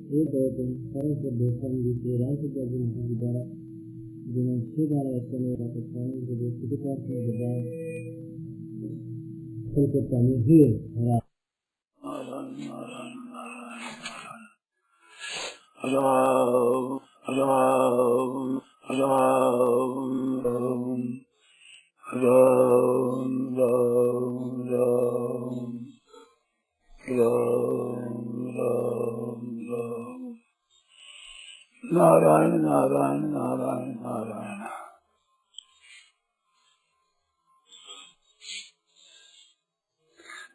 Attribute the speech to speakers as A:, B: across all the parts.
A: एक और दिन सरल से देखकर लीजिए राज्य के दिन द्वारा जिन्हें 6 बार ऐसे मेरा पछाने के लिए सिद्धार्थ में जवाब कलकत्ता में हुए हरा
B: नारायण नारायण नारायण नारायण।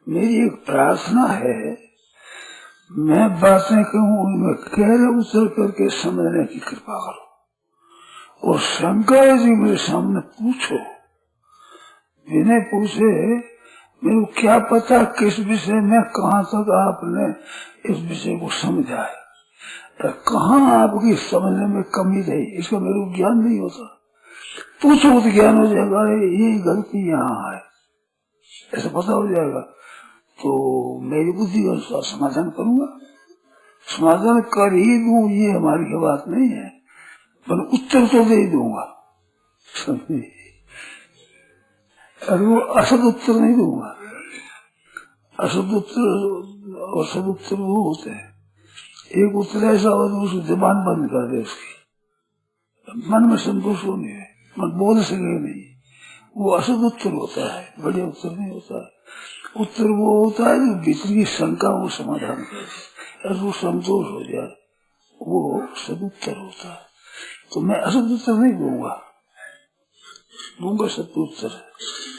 B: मेरी एक प्रार्थना है, मैं बातें कहूँ उनमें गहरे उतर करके समझने की कृपा करो, और शंका जी मेरे सामने पूछो, बिना पूछे मेरे को क्या पता किस विषय में कहाँ तक आपने इस विषय को समझा है, कहाँ आपकी समझने में कमी रही, इसका मेरे को ज्ञान नहीं होता। पूछो तो ज्ञान हो जाएगा, ये गलती यहाँ है, ऐसा पता हो जाएगा। तो मेरी बुद्धि का अनुसार समाधान करूंगा, समाधान कर ही दूं, ये हमारी की बात नहीं है, पर उत्तर तो दे दूंगा, अरे वो असद उत्तर नहीं दूंगा। असद उत्तर और सद उत्तर वो होते हैं, एक उत्तर ऐसा हो तो उसकी जबान बंद कर दे, उसकी मन में संतोष होने है, मन बोल सके नहीं, वो असद उत्तर होता है, बढ़िया उत्तर नहीं होता है। उत्तर वो होता है जो भीतर की शंका को समाधान करे, और वो संतोष हो जाए, वो सदुत्तर होता है। तो मैं असद उत्तर नहीं दूंगा, दूंगा सदुत्तर,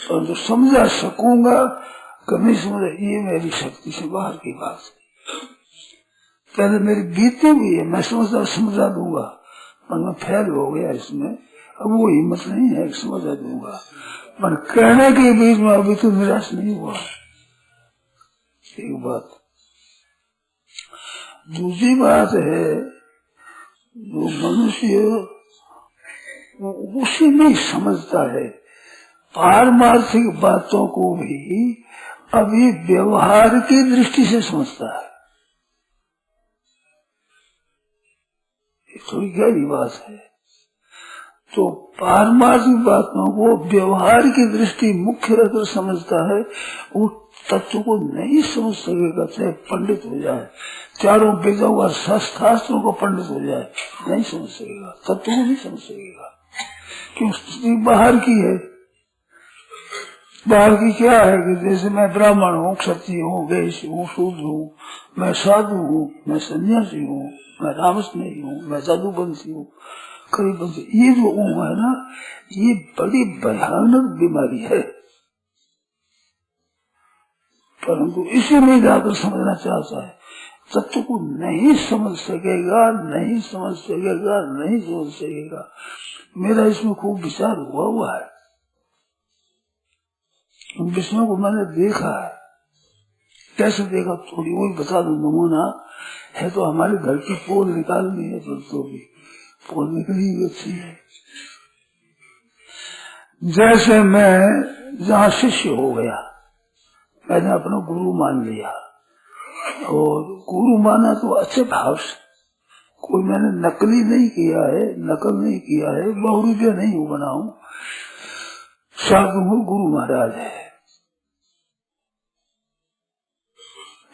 B: परंतु समझा सकूंगा कि नहीं समझा, ये मेरी शक्ति से बाहर की बात है। पहले मेरी बीती हुई है, मैं समझा दूंगा, पर मैं फेल हो गया इसमें, अब वो हिम्मत नहीं है कि समझा दूंगा, पर कहने के बीच में अभी तो निराश नहीं हुआ। एक बात, दूसरी बात है, जो मनुष्य उसी में समझता है, पारमार्थिक बातों को भी अभी व्यवहार की दृष्टि से समझता है। ये थोड़ी गहरी बात है। तो पारमार्थिक बातों को व्यवहार की दृष्टि मुख्य रखकर समझता है, वो तत्व को नहीं समझ सकेगा, चाहे पंडित हो जाए, चारों वेदों का शास्त्रों को पंडित हो जाए, नहीं समझ सकेगा, तत्व को नहीं समझ सकेगा, क्योंकि बाहर की है। बाहर की क्या है कि जैसे मैं ब्राह्मण हूँ, क्षत्रिय हूँ, वैश्य हूँ, शूद्र हूँ, मैं साधु हूँ, मैं सन्यासी हूँ, मैं रामस्नेही हूँ, मैं साधुवंशी हूँ, करीबंशी, ये जो है ना, ये बड़ी भयानक बीमारी है। परंतु इसे नहीं जाकर समझना चाहता है, तत्व को नहीं समझ सकेगा, नहीं समझ सकेगा, नहीं समझ सकेगा। मेरा इसमें खूब विचार हुआ है, उन विषयों को मैंने देखा है। कैसे देखा थोड़ी वही बता दो, नमूना है तो हमारे घर की पोल निकालनी है, तो भी पोल निकली अच्छी है। जैसे मैं जहाँ शिष्य हो गया, मैंने अपना गुरु मान लिया, और गुरु माना तो अच्छे भाव से, कोई मैंने नकली नहीं किया है, नकल नहीं किया है, बहुरूपिया नहीं हूँ बनाऊं, साधु गुरु महाराज है,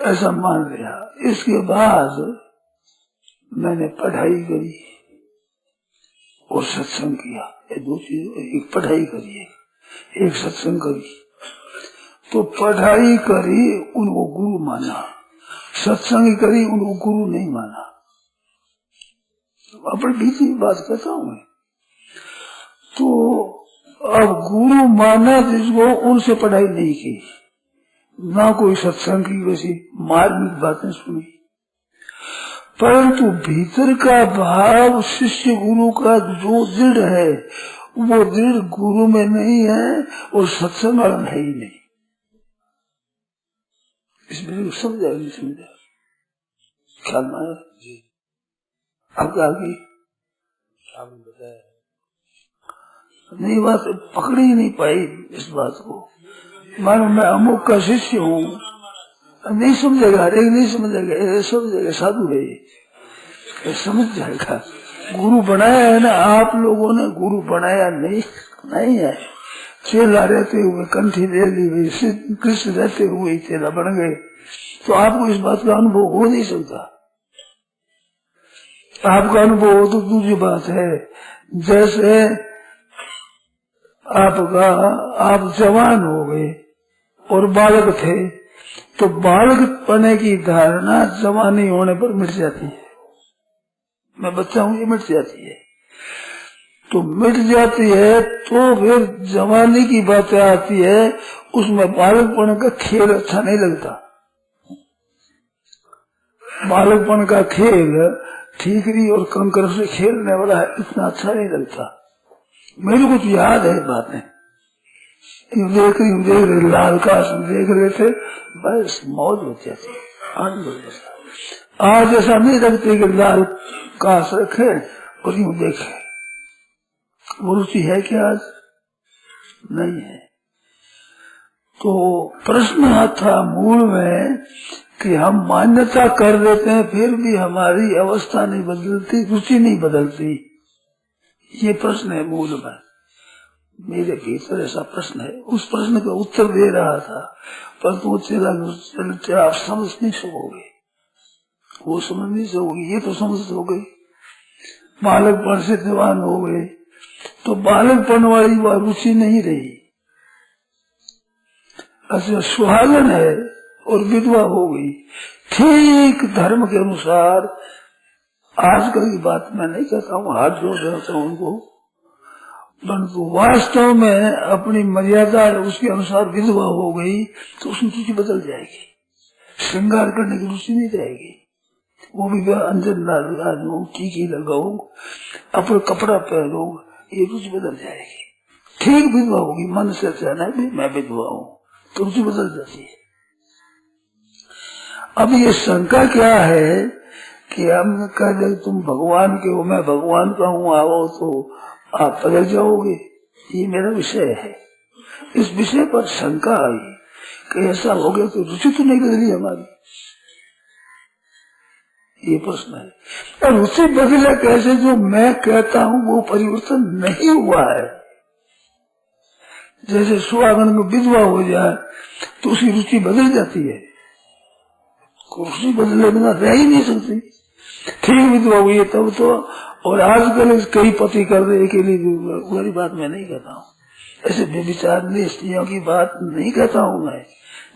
B: ऐसा मान लिया। इसके बाद मैंने पढ़ाई करी और सत्संग किया, ये दो चीज, एक पढ़ाई करी है, एक सत्संग करी। तो पढ़ाई करी, उनको गुरु माना, सत्संग करी, उनको गुरु नहीं माना। अपनी बीती बात कहता हूँ मैं। तो अब गुरु माना जिसको, उनसे पढ़ाई नहीं की, ना कोई सत्संग की, वैसी मार्मिक बातें सुनी, परंतु भीतर का भाव शिष्य गुरु का जो दृढ़ है, वो दृढ़ गुरु में नहीं है, और सत्संग में है ही नहीं। इसमें समझा नहीं समझा, ख्याल में आया जी? आपका आगे नहीं, बात पकड़ ही नहीं पाई इस बात को। मानो मैं अमुक का शिष्य हूँ, नहीं समझेगा, अरे नहीं समझेगा, समझेगा साधु है, समझ जाएगा। गुरु बनाया है ना आप लोगों ने, गुरु बनाया नहीं है। चेला रहते हुए कंठी ले ली, कृष्ण रहते हुए चेला बन गए, तो आपको इस बात का अनुभव हो नहीं सकता। आपका अनुभव हो तो दूसरी बात है। जैसे आप जवान हो गए और बालक थे, तो बालक पने की धारणा जवानी होने पर मिट जाती है। मैं बच्चा हूँ, ये मिट जाती है। तो मिट जाती है तो फिर जवानी की बातें आती है, उसमें बालकपन का खेल अच्छा नहीं लगता। बालकपन का खेल ठीकरी और कंकर से खेलने वाला है, इतना अच्छा नहीं लगता। मेरे को तो याद है बातें, देख रहे लाल काश देख रहे थे, बस मौज हो जाती, आनंद हो जाता। आज ऐसा नहीं लगते कि लाल काश रखे और यूं देखे, वो रुचि है क्या आज? नहीं है। तो प्रश्न था मूल में कि हम मान्यता कर देते हैं, फिर भी हमारी अवस्था नहीं बदलती, रुचि नहीं बदलती। ये प्रश्न है मूल में। मेरे भीतर ऐसा प्रश्न है, उस प्रश्न का उत्तर दे रहा था, परंतु चलते आप समझ नहीं सकोगे, वो समझ नहीं सकोगे। ये तो समझ हो गई, बालकपन से जवान हो गए, तो बालकपन वाली रुचि नहीं रही। अच्छा, सुहागन है और विधवा हो गई, ठीक धर्म के अनुसार। आजकल की बात मैं नहीं कहता हूँ, हाथ जोड़ देता हूँ उनको, परंतु वास्तव में अपनी मर्यादा उसके अनुसार विधवा हो गई तो उसकी रुचि बदल जाएगी। श्रृंगार करने की रुचि नहीं रहेगी, वो भी अंजन लगाऊं, टीकी लगाऊं, अपना कपड़ा पहनूं, ये रुचि बदल जाएगी। ठीक विधवा होगी, मन से कहना है मैं विधवा हूँ, तो रुचि बदल जाती है। अब ये शंका क्या है कि हम कह दे तुम भगवान के हो, मैं भगवान का हूँ, आओ तो आप बदल जाओगे। ये मेरा विषय है। इस विषय पर शंका आई कि ऐसा हो गया तो रुचि तो नहीं बदली हमारी, ये प्रश्न है। और रुचि बदले कैसे? जो मैं कहता हूँ वो परिवर्तन नहीं हुआ है। जैसे सुहागन में विधवा हो जाए तो उसकी रुचि बदल जाती है, रुचि बदले बिना रह ही नहीं सकती। ठीक विधवा हुई है तब तो, और आजकल कई पति कर रहे के लिए, वाली बात मैं नहीं कहता हूँ, ऐसे बेविचार स्त्रियों की बात नहीं कहता हूँ मैं,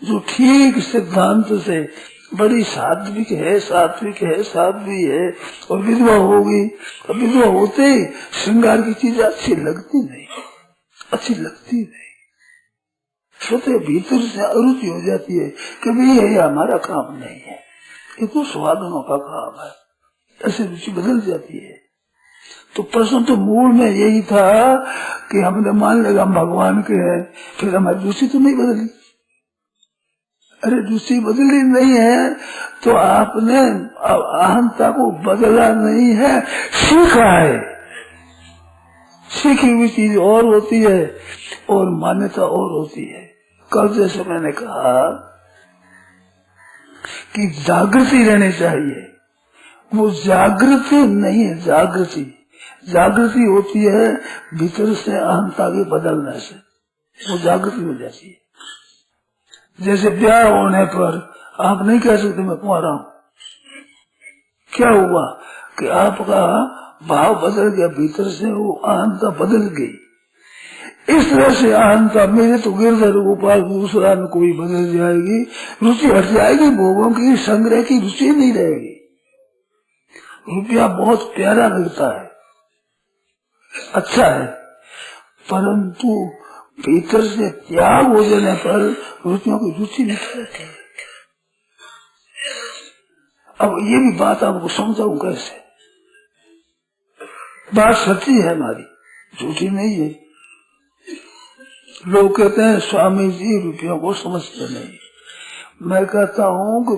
B: जो ठीक सिद्धांत से बड़ी सात्विक है, साध्वी है और विधवा होगी। और विधवा होते ही श्रृंगार की चीज अच्छी लगती नहीं, स्वतः भीतर से अरुचि हो जाती है कि भाई ये हमारा काम नहीं है, ये तो सुहागनों का काम है, ऐसे रुचि बदल जाती है। तो प्रश्न तो मूल में यही था कि हमने मान लिया हम भगवान के हैं, फिर हमारी रुचि तो नहीं बदली। अरे रुचि बदली नहीं है तो आपने अहंता को बदला नहीं है, सीखा है। सीखी हुई चीज और होती है और मान्यता और होती है। कल जैसे मैंने कहा कि जागृति रहनी चाहिए, वो जागृति नहीं है। जागृति होती है भीतर से अहंता के बदलने से, वो जागृति हो जाती है। जैसे ब्याह होने पर आप नहीं कह सकते मैं कुंवारा हूं, क्या हुआ कि आपका भाव बदल गया, भीतर से वो अहंता बदल गई। इस तरह से अहंता मेरे तो गिरधर गोपाल दूसरा में कोई बदल जाएगी, रुचि हट जाएगी, भोगों की संग्रह की रुचि नहीं रहेगी। रुपया बहुत प्यारा लगता है, अच्छा है, परंतु भीतर से त्याग हो जाने पर रुचियों की रुचि नहीं रहती। अब ये भी बात आपको समझाऊं कैसे? बात सच्ची है हमारी, झूठी नहीं है। लोग कहते हैं स्वामी जी रुपयों को समझते नहीं। मैं कहता हूँ कि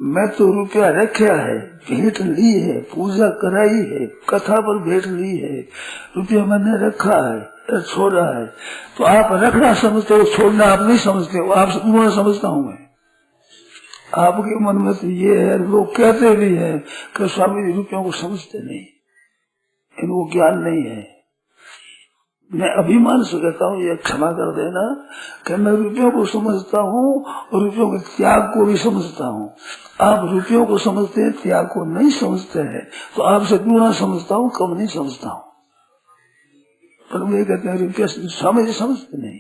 B: मैं तो रुपया रखा है, भेंट ली है, पूजा कराई है, कथा पर भेंट ली है, रुपया मैंने रखा है, छोड़ा है। तो आप रखना समझते हो, छोड़ना आप नहीं समझते हो, आप उन्होंने समझता हूँ मैं। आपके मन में तो ये है, लोग कहते भी हैं कि स्वामी जी रुपयों को समझते नहीं, इनको ज्ञान नहीं है। मैं अभिमान से कहता हूँ, ये क्षमा कर देना कि मैं रुपयों को समझता हूँ और रुपयों के त्याग को भी समझता हूँ। आप रुपयों को समझते हैं, त्याग को नहीं समझते हैं, तो आपसे दूना समझता हूँ, कम नहीं समझता हूँ। पर वे कहते हैं रुपया स्वामी जी समझते नहीं,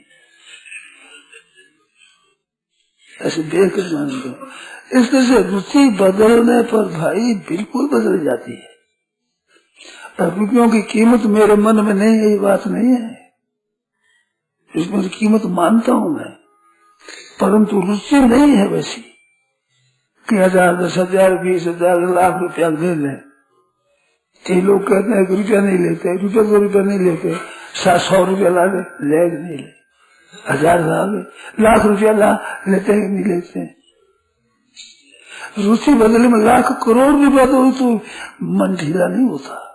B: ऐसे देख कर मानते हैं। इस तरह से रुचि बदलने पर भाई बिल्कुल बदल जाती है। रुपयों की कीमत मेरे मन में नहीं है, ये बात नहीं है, इसमें कीमत मानता हूं मैं, परंतु रुचि नहीं है वैसी कि 1000, 10,000, 20,000, लाख रुपया दे लें। ये लोग कहते हैं कि रुपया नहीं लेते, रुपया 2 रुपया नहीं लेते, 100 रुपया ला ले नहीं ले, 1000 ला ले, लाख रुपया ला लेते हैं नहीं लेते। रुचि बदले में लाख करोड़ रुपया तो मन ढीला नहीं होता।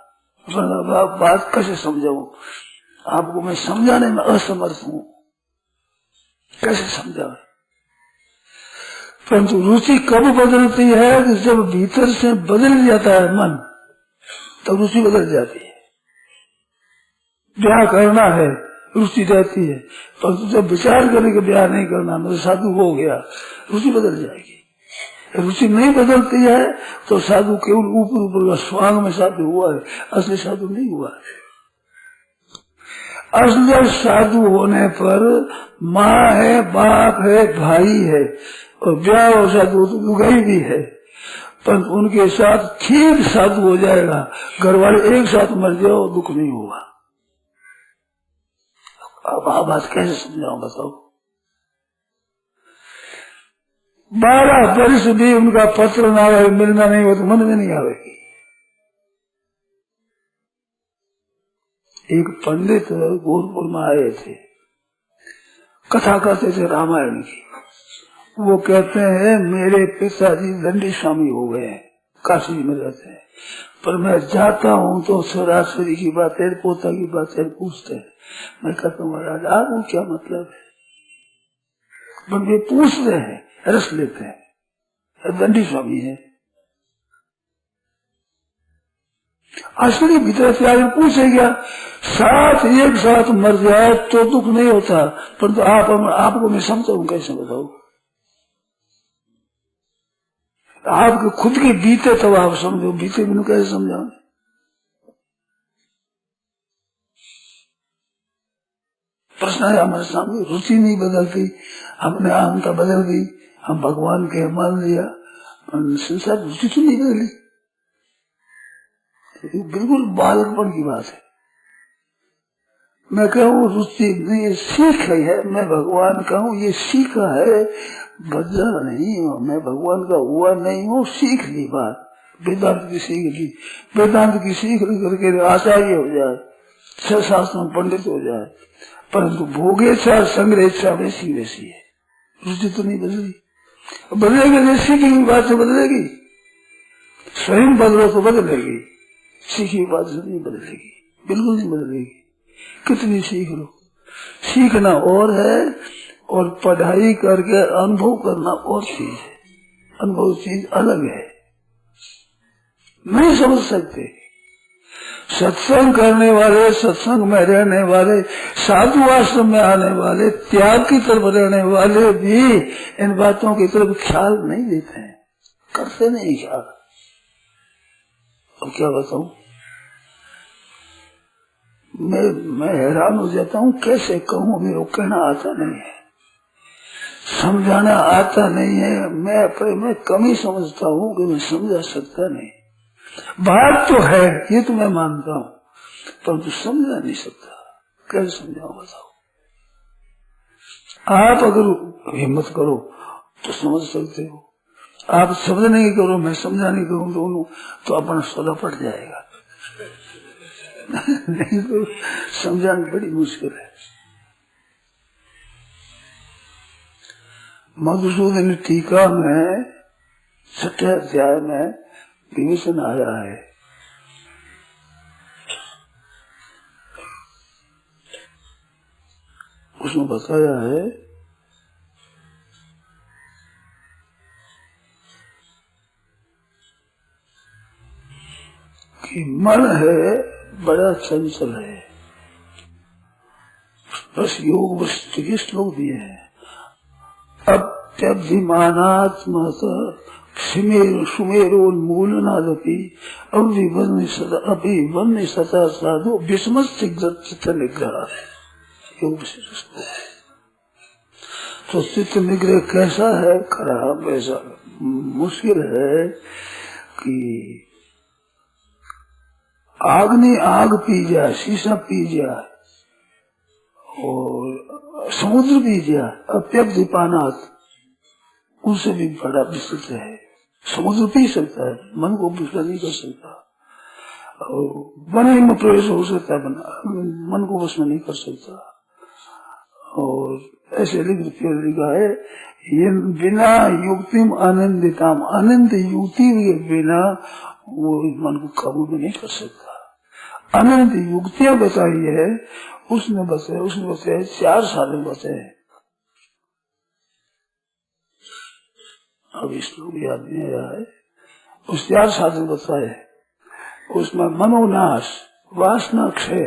B: बात कैसे समझाऊं आपको, मैं समझाने में असमर्थ हूँ, कैसे समझाऊं। परंतु रुचि कब बदलती है कि जब भीतर से बदल जाता है मन, तब रुचि बदल जाती है। ब्याह करना है, रुचि रहती है, परंतु जब विचार करने के ब्याह नहीं करना, मतलब साधु हो गया, रुचि बदल जाएगी। रुचि नहीं बदलती है तो साधु केवल ऊपर ऊपर का स्वांग में साधु हुआ है, असली साधु नहीं हुआ है। असली साधु होने पर माँ है, बाप है, भाई है, और ब्याह और साधु तो लुगाई भी है, पर उनके साथ ठीक साधु हो जाएगा। घर वाले एक साथ मर जाओ, दुख नहीं होगा। अब आप बात कैसे समझाऊं बताओ। 12 वर्ष भी उनका पत्र ना आवे, मिलना नहीं हो तो मन में नहीं आवेगी। एक पंडित गोरखपुर में आए थे, कथा करते थे रामायण की। वो कहते हैं मेरे पिताजी दंडी स्वामी हो गए हैं, काशी में रहते हैं, पर मैं जाता हूँ तो सरासरी की बातें, पोता की बातें पूछते हैं। मैं कहता हूँ महाराज आपको क्या मतलब है, पर वे पूछते हैं, रस लेते हैं, दंडी स्वामी है। असली भीतर से आगे पूछे क्या, एक साथ मर जाए तो दुख नहीं होता, परंतु आपको मैं समझाऊं कैसे बताऊं। आपके खुद की बीते तब आप समझो, बीते बिनु कैसे समझाओ। प्रश्न है हमारे सामने, रुचि नहीं बदलती, हमने अहंता बदल गई, हम भगवान के मान लिया, संसार रुचि तो नहीं बदली। बिल्कुल बालकपन की बात है। मैं कहूँ रुचि नहीं, सीख है, मैं भगवान का हूँ, ये सीखा है, बदला नहीं हूँ, मैं भगवान का हुआ नहीं हूँ, सीख ली बात। वेदांत की सीख ली, वेदांत की सीख करके आचार्य हो जाए, 6 शास्त्रों में पंडित हो जाए, परंतु भोगेच्छा संग्रह वैसी वैसी है, रुचि तो नहीं बदली। बदलेगी जैसे सीखी हुई बात से बदलेगी, स्वयं बदलो तो बदलेगी, सीखी हुई बात से नहीं बदलेगी, बिल्कुल नहीं बदलेगी। कितनी सीख लो, सीखना और है और पढ़ाई करके अनुभव करना और चीज है, अनुभव चीज अलग है, नहीं समझ सकते। सत्संग करने वाले, सत्संग में रहने वाले, साधु आश्रम में आने वाले, त्याग की तरफ रहने वाले भी इन बातों की तरफ ख्याल नहीं देते हैं, करते नहीं ख्याल। अब क्या बताऊं, मैं हैरान हो जाता हूँ, कैसे कहूँ, मेरे को कहना आता नहीं है, समझाना आता नहीं है। मैं कमी समझता हूँ कि मैं समझा सकता नहीं। बात तो है, ये तो मैं मानता हूँ, परंतु समझा नहीं सकता, कैसे समझाऊं बताओ। आप अगर हिम्मत करो तो समझ सकते हो, आप समझने की करो, मैं समझाने की करूँ दोनों, तो अपना सौदा पट जाएगा। नहीं तो समझाना बड़ी मुश्किल है। मधुसूदन टीका में 6ठे अध्याय में विभीषण आया है, उसमें बताया है कि मन है बड़ा चंचल है। बस योग वस्तु के श्लोक दिए हैं। अप्यभिमानात्म सुमेरोन्मूलनादपि अभिवन्य सता साधु विस्मत चित्त निग्रह। योग तो चित्त निग्रह कैसा है? खराब, ऐसा मुश्किल है कि आग ने आग पी जाए, शीशा पी जाए और समुद्र पी जाए, अप्यभिपानात् उनसे भी बड़ा विस्तृत है। समुद्र पी सकता है, मन को विस्तार नहीं कर सकता, और मन में प्रवेश हो सकता है, मन को वश में नहीं कर सकता। और ऐसे लिखा है, ये बिना युक्तिम आनंदिताम, आनंद युक्ति के बिना वो मन को काबू में नहीं कर सकता। आनंद युक्तियां बताई है, उसने बताया 4 साधन बताए। अब इस लोग याद नहीं आ रहा है, उस 4 साधन बताए। उसमें मनोनाश, वासना क्षय,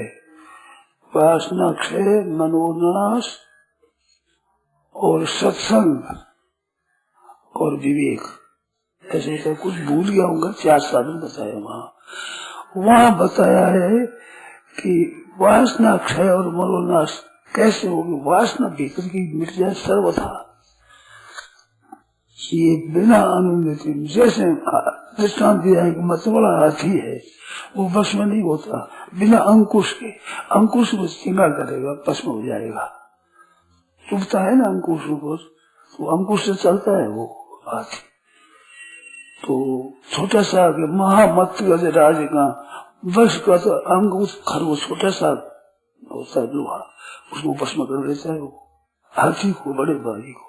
B: मनोनाश और सत्संग और विवेक, ऐसे ऐसा कुछ भूल गया होगा। 4 साधन बताया वहाँ बताया है कि वासना क्षय और मनोनाश कैसे होगी। वासना भीतर की मिट जाए सर्वथा, ये बिना अनुमति, जैसे दृष्टांत दिया है कि मतवाला हाथी है, वो बस में नहीं होता बिना अंकुश के। अंकुश में चिंगार करेगा, भस्म हो जाएगा। चुभता है ना अंकुश ऊपर, तो अंकुश से चलता है वो हाथी। तो छोटा सा महामत राज का बस का तो अंकुश खरगोश छोटा सा होता है लोहा, उसको भस्म कर देता है वो हाथी को, बड़े भाई को।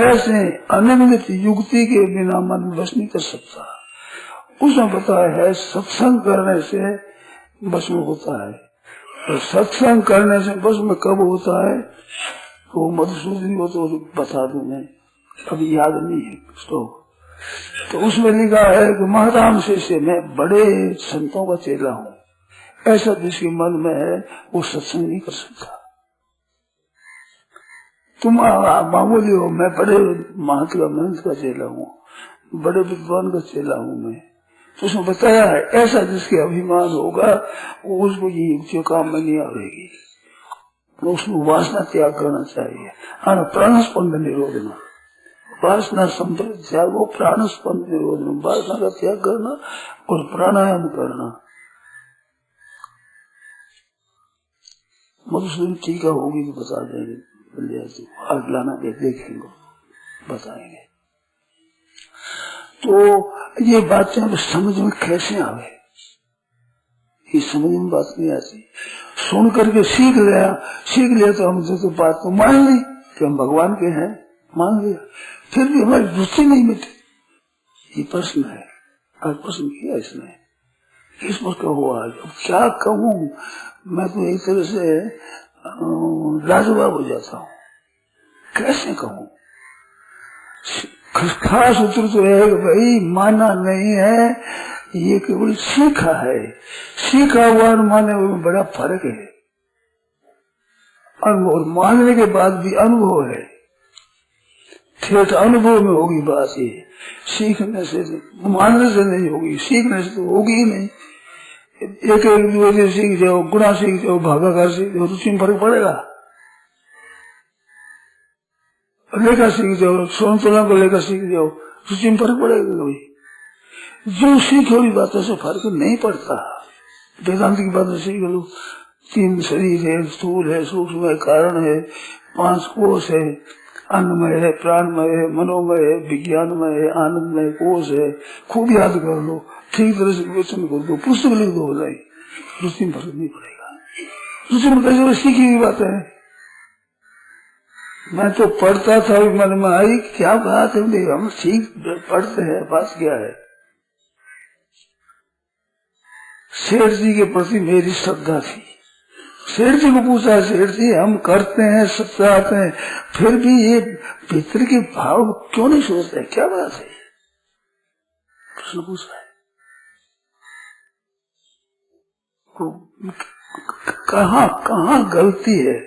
B: ऐसे अनिर्मित युक्ति के बिना मन बस नहीं कर सकता। उसमें बताया है सत्संग करने से बस में होता है, और सत्संग करने से बस में कब होता है वो मधुसूदन को तो बता दूं मैं, अभी याद नहीं है तो उसमें लिखा है कि महाराम शिष्य मैं बड़े संतों का चेला हूँ, ऐसा जिसके मन में है वो सत्संग नहीं कर सकता। तुम मामूली हो, मैं बड़े महात्मा महंत का चेला हूँ, बड़े विद्वान का चेला हूँ मैं। तो उसने बताया है ऐसा जिसके अभिमान होगा वो उसको ये युक्तियों काम में नहीं आवेगी, तो उसको वासना त्याग करना चाहिए। प्राणस्पंद निरोधना, वासना संपर्क त्याग, प्राणस्पंद निरोधना, वासना का त्याग करना और प्राणायाम करना। मधुसूदन टीका होगी तो बता देंगे, आज लाना देखेंगे, बताएंगे। तो ये बातें समझ में कैसे आवे, ये समझ में बात नहीं आती। सुन करके सीख लिया तो हम तो बात को मान ली कि हम भगवान के हैं, मान लिया, फिर भी हमारी रुचि नहीं मिटी। ये प्रश्न है, आज प्रश्न किया इसने, किस पर कहो आज, अब क्या कहूँ मैं तो एक तरह से लाजवाब हो जाता हूँ, कैसे कहूँ। खास उत्तर तो है कि भाई माना नहीं है, ये केवल सीखा है। सीखा हुआ और माने हुए में बड़ा फर्क है। और मानने के बाद भी अनुभव है, ठेठ अनुभव में होगी बात। ये सीखने से, मानने से नहीं होगी, सीखने से तो होगी ही नहीं। एक दूसरे सीख जाओ, गुणा सीख जाओ, भागाकार सीख जाओ, रुचि में फर्क पड़ेगा। लेखा सीख जाओ, सोन तोला को लेकर सीख जाओ, रुचि में फर्क पड़ेगा कभी। जो सीख वाली बातों से फर्क नहीं पड़ता। वेदांत की बातें सीख लो, 3 शरीर है, स्थूल है, सूक्ष्म है, कारण है, 5 कोश है, अन्नमय है, प्राणमय है, मनोमय है, विज्ञानमय है, आनंदमय कोश है, खूब याद कर लो, ठीक तरह से विवेचन कर दो, पुस्तक लिख दो, हो जाए, रुचि में फर्क नहीं पड़ेगा। रुचि में कैसे सीखी हुई बात है। मैं तो पढ़ता था, मन में आई क्या बात है, हम ठीक पढ़ते हैं, बात क्या है। सेठ जी के प्रति मेरी श्रद्धा थी। सेठ जी को पूछा, सेठ जी हम करते हैं, सत्याते हैं, फिर भी ये भीतर के भाव क्यों नहीं सोचते, क्या बात है, प्रश्न पूछा है। कहाँ कहाँ गलती है,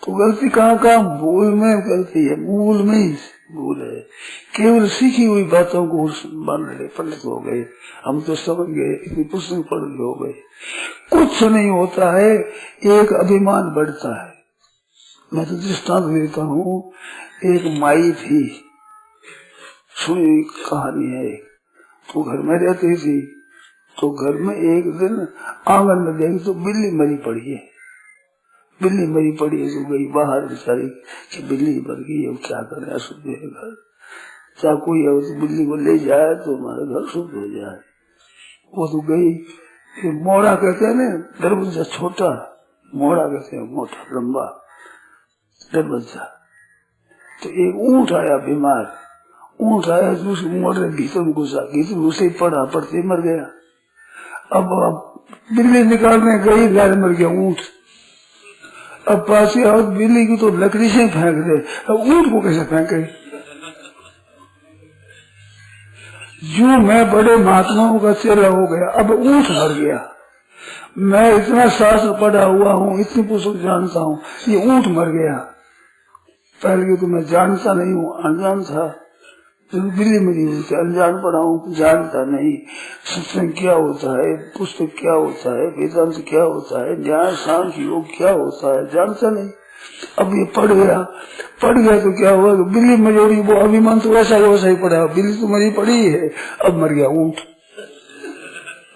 B: तो गलती कहाँ मूल में गलती है, मूल में ही भूल है। केवल सीखी हुई बातों को मान रहे, पंडित हो गए, हम तो समझ गए, इतनी पुस्तक पढ़ के हो गए, कुछ नहीं होता है, एक अभिमान बढ़ता है। मैं तो दृष्टांत देता हूँ, एक माई थी, सुनी कहानी है, तो घर में रहती थी, तो घर में एक दिन आंगन में देखी तो बिल्ली मरी पड़ी है, बिल्ली मरी पड़ी है, तो गई बाहर बेचारी कि बिल्ली मर गई है, क्या करें, अशुद्ध है घर, चाहे कोई है तो बिल्ली को ले जाए तो हमारा घर शुद्ध हो जाए। वो तो गई, मोड़ा कहते हैं ना, दरवाजा छोटा, मोड़ा कहते हैं मोटा लंबा दरवाजा, तो एक ऊंट आया बीमार, ऊंट आया तो उस मोड़ भीतर में घुसा, भीतर घुसे पड़ा, पड़ते मर गया। अब बिल्ली निकालने गई, घर मर गया ऊंट। अब पास बिल्ली की तो लकड़ी से फेंक दे, अब ऊंट को कैसे फेंके? जो मैं बड़े महात्माओं का चेला हो गया, अब ऊंट मर गया। मैं इतना शास्त्र पढ़ा हुआ हूँ, इतनी पुस्तक जानता हूँ, ये ऊंट मर गया। पहले तो मैं जानता नहीं हूँ, अनजान था, बिल्ली मेरी हुई थी, अनजान पढ़ा हूँ, जानता नहीं सत्संग क्या होता है, पुस्तक क्या होता है, वेदांत क्या होता है, न्याय सांख्य योग क्या होता है, जानता नहीं। अब ये पढ़ गया तो क्या हुआ, बिल्ली मजोड़ी, वो अभिमान तो वैसा ही पड़ा, बिल्ली तो मरी पड़ी है, अब मर गया ऊंट,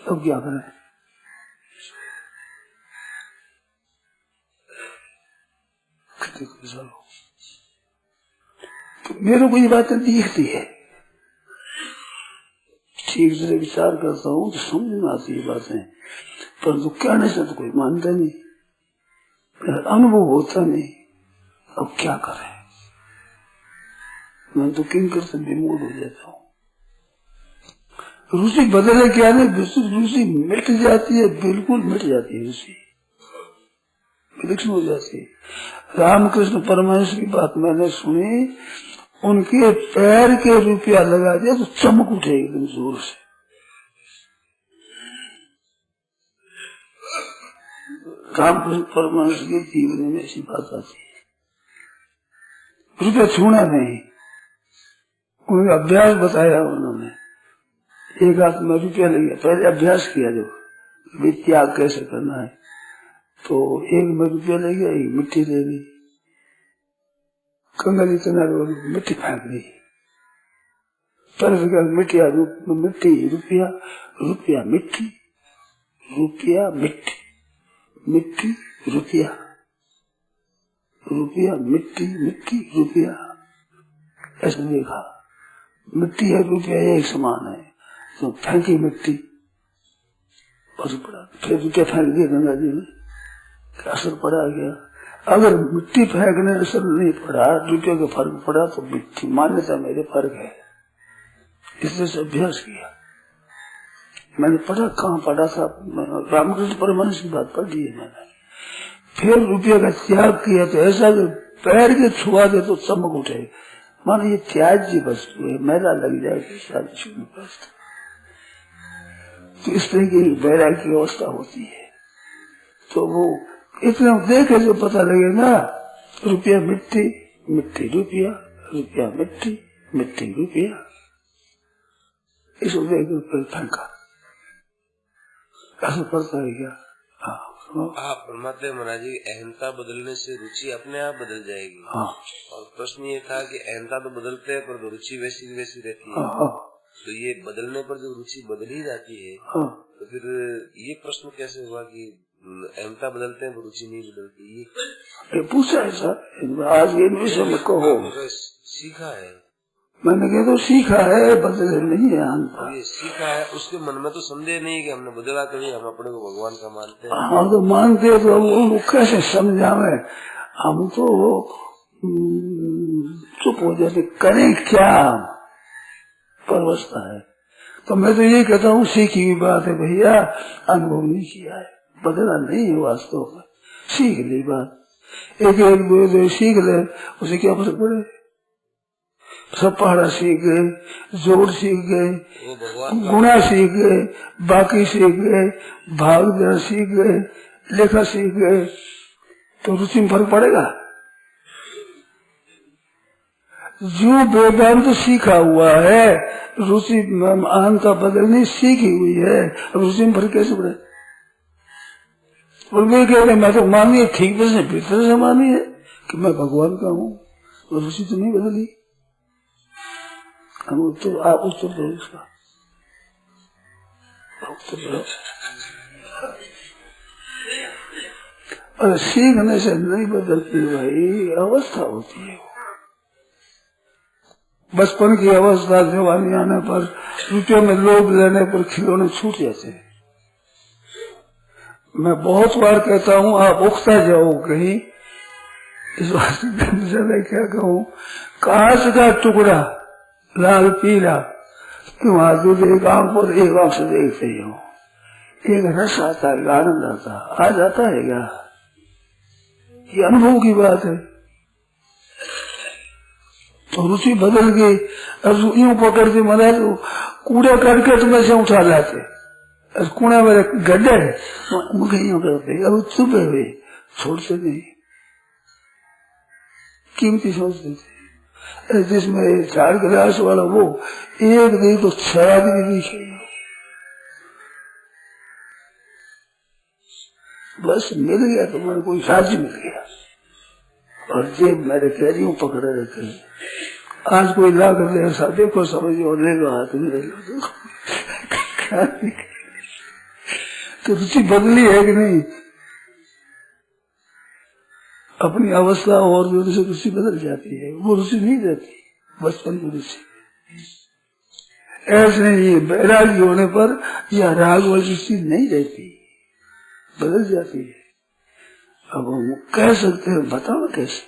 B: अब क्या करें? तो मेरे को ये बातें दिखती है, ठीक से विचार करता हूँ तो समझ में आती है बातें, परंतु कहने से तो कोई मानता नहीं, अनुभव होता नहीं। अब क्या करें, मैं तो किंकर से विमूढ़ हो जाता हूँ। रुचि बदले क्या नहीं, रुचि मिट जाती है, बिल्कुल मिट जाती है, रुचि विलक्षण हो जाती है। रामकृष्ण परमहंस की बात मैंने सुनी, उनके पैर के रुपया लगा दिया तो चमक उठे एकदम जोर से। रामकृष्ण परमहंस के जीवन में ऐसी बात आती है, रुपया छूना नहीं, उन्हें अभ्यास बताया उन्होंने, एक हाथ में रुपया ले गया, पहले अभ्यास किया जो त्याग कैसे करना है, तो एक में रुपया ले गया, एक मिट्टी ले ली, कंगल इतना मिट्टी फेंक दी, मिट्टी मिट्टी रुपया, रुपया मिट्टी, रुपया मिट्टी, मिट्टी रुपया, रुपया मिट्टी, मिट्टी रुपया, ऐसे देखा मिट्टी है रुपया एक समान है, तो फेंकी मिट्टी और पड़ा, फिर रुपया फेंक दिया गंगा जी में, असर पड़ा गया। अगर मिट्टी फेंकने असर नहीं पड़ा, रुपये का फर्क पड़ा, तो मिट्टी मान्यता मेरे फर्क है, इसलिए से अभ्यास किया। मैंने पढ़ा, कहाँ पढ़ा था, रामकृष्ण परमहंस की बात पढ़ी है मैंने। फिर रुपये का त्याग किया तो ऐसा पैर के छुआ दे तो चमक उठे, मानो ये त्याज्य वस्तु है, मैला लग जाए तो इस तरह की वैराग्य की अवस्था होती है। तो वो इतना देखे जो पता लगेगा, रुपया मिट्टी, मिट्टी रुपया, रुपया मिट्टी, मिट्टी रुपया, इसको देख फेंका, ऐसा पड़ता है क्या?
C: आप फरमाते महाराज जी, अहंता बदलने से रुचि अपने आप बदल जाएगी।
B: हाँ।
C: और प्रश्न ये था कि अहंता तो बदलते हैं पर रुचि वैसी वैसी रहती है।
B: हाँ।
C: तो ये बदलने पर जो रुचि बदल ही जाती है,
B: हाँ।
C: तो फिर ये प्रश्न कैसे हुआ कि अहंता बदलते हैं पर रुचि नहीं बदलती?
B: ये पूछा है सर, आज ये विषय में कहो,
C: सीखा है
B: मैंने कहा तो सीखा है, बदले नहीं है अहंता,
C: ये सीखा है, उसके मन में तो संदेह नहीं कि हमने बदला, कभी हम अपने को भगवान का मानते हैं।
B: हाँ तो मानते हैं, तो वो कैसे समझावे, हम तो चुप हो जाते, करें क्या, परवस्था है। तो मैं तो ये कहता हूँ, सीखी हुई बात है भैया, अनुभव नहीं किया है, बदला नहीं है वास्तव में, सीख ली बात, एक एक दो सीख ले, उसे क्या फर्क पड़े, सब पहाड़ा सीख गए, जोड़ सीख गए, गुणा सीख गए, बाकी सीख गए, भाग देना सीख गए, लेखा सीख गए, तो रुचि में फर्क पड़ेगा। जो वेदांत सीखा हुआ है, रुचि अहंता बदलनी सीखी हुई है, रुचि में फर्क कैसे पड़े? और वे कह रहे मैं तो मानी है, ठीक से भीतर से मानी है कि मैं भगवान का हूँ, तो रुचि तो नहीं बदली। हम उत्तर, आप उत्तर दो इसका, उत्तर दो। और सीखने से नहीं बदलती भाई, अवस्था होती है। बचपन की अवस्था, जवानी आने पर, रुपये में लोभ लेने पर खिलौने छूट जाते हैं। मैं बहुत बार कहता हूँ आप उगता जाओ कहीं, इस वास्ते क्या कहूँ, कांच का टुकड़ा लाल पीला, तुम दूध एक आंख पर एक आंख से देखते ही हो, एक रस आता है, आनंद आता है, आ जाता है क्या? ये अनुभव की बात है। तो रुचि बदल गई, अब यूं पकड़ के मना तो कूड़ा करके तुम्हें से उठा लाते, कूड़ा मेरे गड्ढे मुझे यूं करते, अब चुपे हुए छोड़ते नहीं, कीमती सोचते थे। जिसमें 4 गिलास वाला वो एक नहीं तो 6 आदमी भी चाहिए, बस मिल गया तो मैंने कोई साझी मिल गया, और जेब मेरे कैरियों पकड़े रखे। आज कोई ला कर दे ऐसा, देखो समझो, ले लो हाथ में, ले लो, तो रुचि बदली है कि नहीं? अपनी अवस्था और भी से रुचि बदल जाती है, वो रुचि नहीं रहती बचपन की रुचि। ऐसे ही बैरागी होने पर यह राग वाली चीज नहीं रहती, बदल जाती है। अब हम कह सकते हैं, बताओ कैसे?